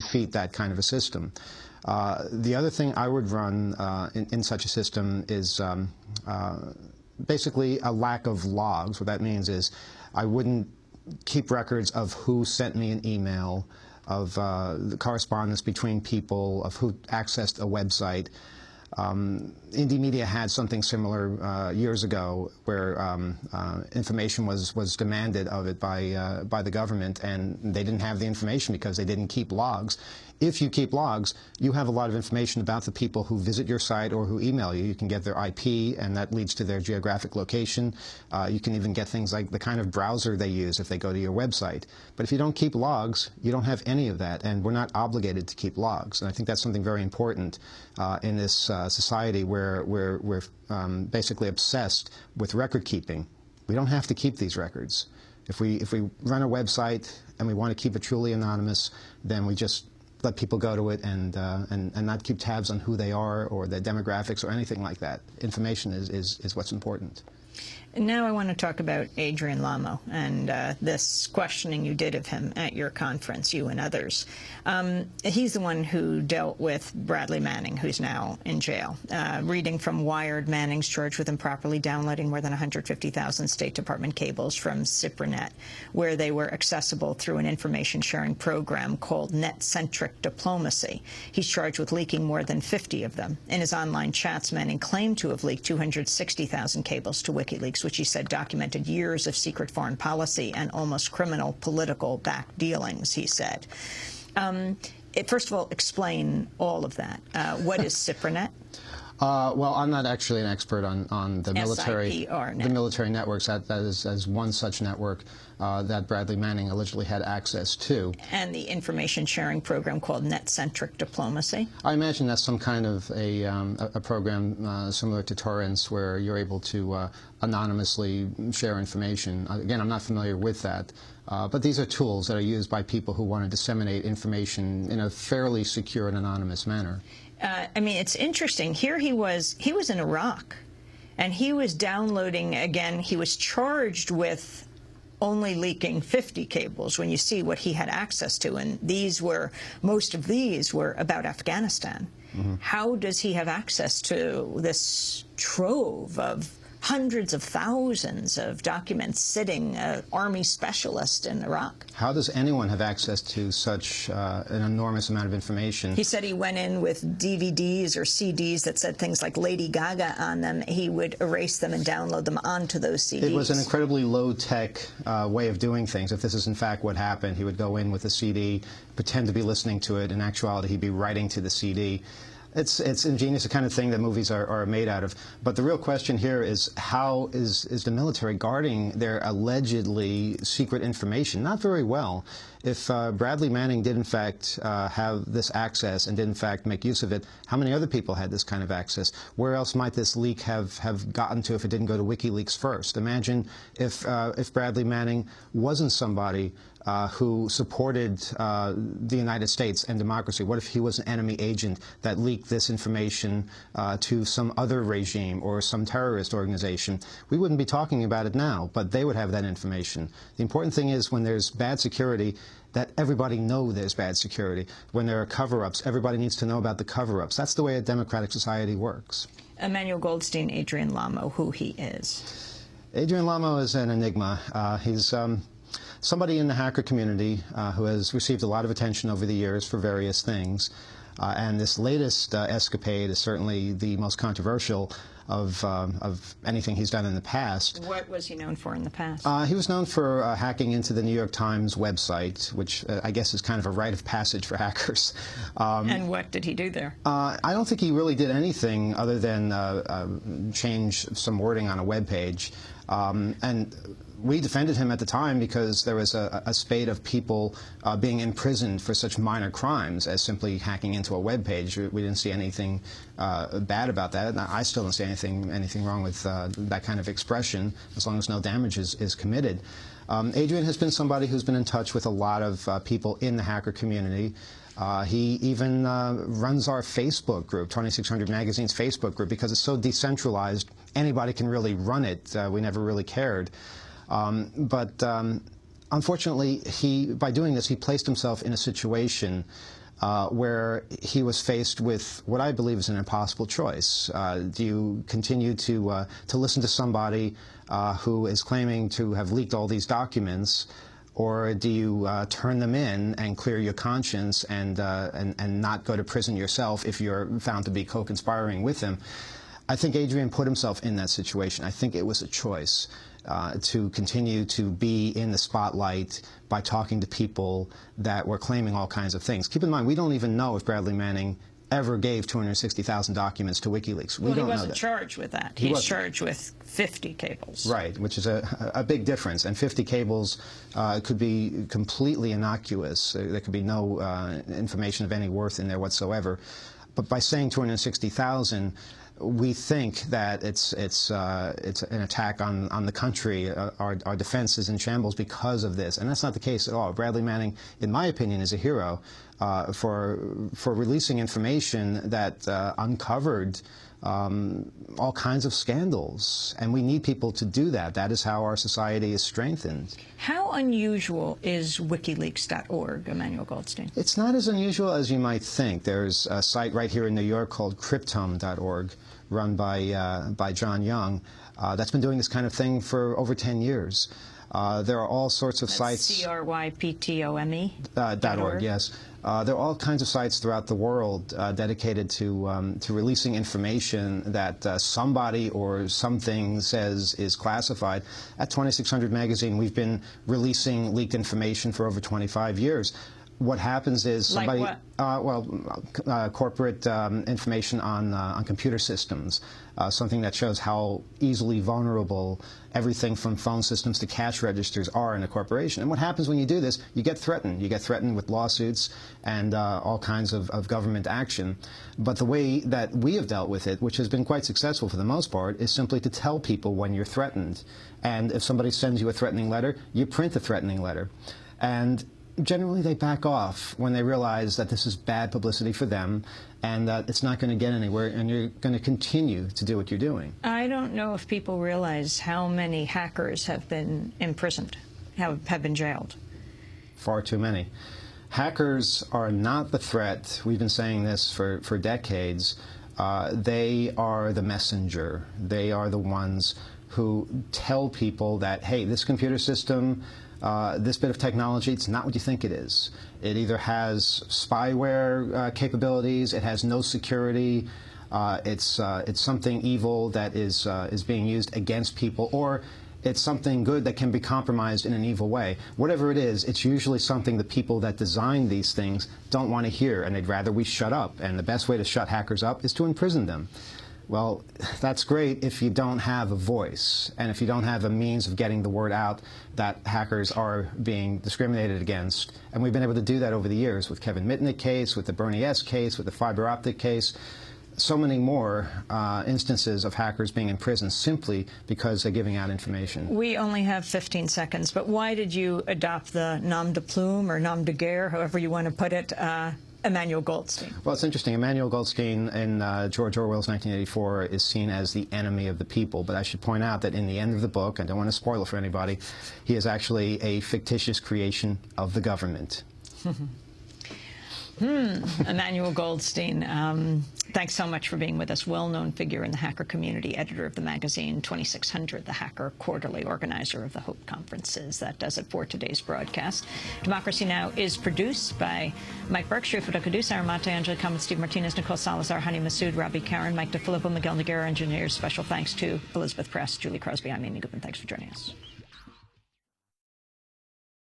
defeat that kind of a system. The other thing I would run in such a system is basically a lack of logs. What that means is I wouldn't keep records of who sent me an email, of the correspondence between people, of who accessed a website. Indie Media had something similar years ago where information was demanded of it by the government, and they didn't have the information because they didn't keep logs. If you keep logs, you have a lot of information about the people who visit your site or who email you. You can get their IP, and that leads to their geographic location. You can even get things like the kind of browser they use if they go to your website. But if you don't keep logs, you don't have any of that, and we're not obligated to keep logs. And I think that's something very important in this society where we're basically obsessed with record keeping. We don't have to keep these records. If we run a website and we want to keep it truly anonymous, then we just let people go to it and not keep tabs on who they are or their demographics or anything like that. Information is what's important. And now I want to talk about Adrian Lamo and this questioning you did of him at your conference, you and others. He's the one who dealt with Bradley Manning, who's now in jail. Reading from Wired, Manning's charged with improperly downloading more than 150,000 State Department cables from Cyprinet, where they were accessible through an information-sharing program called Net-Centric Diplomacy. He's charged with leaking more than 50 of them. In his online chats, Manning claimed to have leaked 260,000 cables to WikiLeaks, which he said documented years of secret foreign policy and almost criminal political back dealings, he said. First of all, explain all of that. What is Cyprinet? Well, I'm not actually an expert on the military networks. That is as one such network that Bradley Manning allegedly had access to. And the information sharing program called Net-Centric Diplomacy? I imagine that's some kind of a program similar to torrents where you're able to anonymously share information. Again, I'm not familiar with that. But these are tools that are used by people who want to disseminate information in a fairly secure and anonymous manner. I mean, it's interesting. Here he was in Iraq, and he was downloading, again, he was charged with only leaking 50 cables when you see what he had access to, and most of these were about Afghanistan. Mm-hmm. How does he have access to this trove of hundreds of thousands of documents sitting, an army specialist in Iraq? How does anyone have access to such an enormous amount of information? He said he went in with DVDs or CDs that said things like Lady Gaga on them. He would erase them and download them onto those CDs. It was an incredibly low-tech way of doing things. If this is in fact what happened, he would go in with a CD, pretend to be listening to it. In actuality, he'd be writing to the CD. It's ingenious, the kind of thing that movies are made out of. But the real question here is, how is the military guarding their allegedly secret information? Not very well. If Bradley Manning did in fact have this access and did in fact make use of it, how many other people had this kind of access? Where else might this leak have gotten to if it didn't go to WikiLeaks first? Imagine if Bradley Manning wasn't somebody who supported the United States and democracy. What if he was an enemy agent that leaked this information to some other regime or some terrorist organization? We wouldn't be talking about it now, but they would have that information. The important thing is, when there's bad security, that everybody know there's bad security. When there are cover-ups, everybody needs to know about the cover-ups. That's the way a democratic society works. Emmanuel Goldstein, Adrian Lamo, who he is. Adrian Lamo is an enigma. He's somebody in the hacker community who has received a lot of attention over the years for various things. And this latest escapade is certainly the most controversial of anything he's done in the past. What was he known for in the past? He was known for hacking into the New York Times website, which I guess is kind of a rite of passage for hackers. And what did he do there? I don't think he really did anything other than change some wording on a web page. And we defended him at the time because there was a spate of people being imprisoned for such minor crimes as simply hacking into a web page. We didn't see anything bad about that. And I still don't see anything wrong with that kind of expression, as long as no damage is committed. Adrian has been somebody who's been in touch with a lot of people in the hacker community. He even runs our Facebook group, 2600 Magazine's Facebook group, because it's so decentralized, anybody can really run it. We never really cared. But unfortunately, by doing this, he placed himself in a situation where he was faced with what I believe is an impossible choice. Do you continue to listen to somebody who is claiming to have leaked all these documents, or do you turn them in and clear your conscience and not go to prison yourself if you're found to be co-conspiring with him? I think Adrian put himself in that situation. I think it was a choice to continue to be in the spotlight by talking to people that were claiming all kinds of things. Keep in mind, we don't even know if Bradley Manning ever gave 260,000 documents to WikiLeaks. Well, he wasn't charged with that. He's charged with 50 cables. Right, which is a big difference. And 50 cables could be completely innocuous. There could be no information of any worth in there whatsoever. But by saying 260,000, we think that it's an attack on the country. Our defense is in shambles because of this, and that's not the case at all. Bradley Manning, in my opinion, is a hero for releasing information that uncovered all kinds of scandals, and we need people to do that. That is how our society is strengthened. How unusual is WikiLeaks.org, Emmanuel Goldstein? It's not as unusual as you might think. There's a site right here in New York called Cryptome.org, run by John Young, that's been doing this kind of thing for over 10 years. There are all sorts of sites. CRYPTOME.org, yes. There are all kinds of sites throughout the world dedicated to releasing information that somebody or something says is classified. At 2600 Magazine, we've been releasing leaked information for over 25 years. What happens is somebody, like what? Corporate information on computer systems, something that shows how easily vulnerable everything from phone systems to cash registers are in a corporation. And what happens when you do this, you get threatened. You get threatened with lawsuits and all kinds of government action. But the way that we have dealt with it, which has been quite successful for the most part, is simply to tell people when you're threatened. And if somebody sends you a threatening letter, you print the threatening letter. And generally they back off when they realize that this is bad publicity for them and that it's not going to get anywhere and you're going to continue to do what you're doing. I don't know if people realize how many hackers have been imprisoned, have been jailed. Far too many. Hackers are not the threat. We've been saying this for decades. They are the messenger. They are the ones who tell people that, hey, this computer system, this bit of technology, it's not what you think it is. It either has spyware capabilities, it has no security, it's something evil that is being used against people, or it's something good that can be compromised in an evil way. Whatever it is, it's usually something the people that design these things don't want to hear, and they'd rather we shut up. And the best way to shut hackers up is to imprison them. Well, that's great if you don't have a voice and if you don't have a means of getting the word out that hackers are being discriminated against. And we've been able to do that over the years with Kevin Mitnick case, with the Bernie S. case, with the fiber optic case. So many more instances of hackers being imprisoned simply because they're giving out information. We only have 15 seconds, but why did you adopt the nom de plume or nom de guerre, however you want to put it, Emmanuel Goldstein? Well, it's interesting. Emmanuel Goldstein in George Orwell's 1984 is seen as the enemy of the people. But I should point out that in the end of the book, I don't want to spoil it for anybody, he is actually a fictitious creation of the government. Emmanuel Goldstein, thanks so much for being with us. Well-known figure in the hacker community, editor of the magazine 2600, The Hacker Quarterly, organizer of the Hope Conferences. That does it for today's broadcast. Democracy Now! Is produced by Mike Burke, Sharif Kadus, Aramate, Angela Cummins, Steve Martinez, Nicole Salazar, Hani Massoud, Robbie Karen, Mike DeFilippo, Miguel Noguera, engineers. Special thanks to Elizabeth Press, Julie Crosby. I'm Amy Goodman. Thanks for joining us.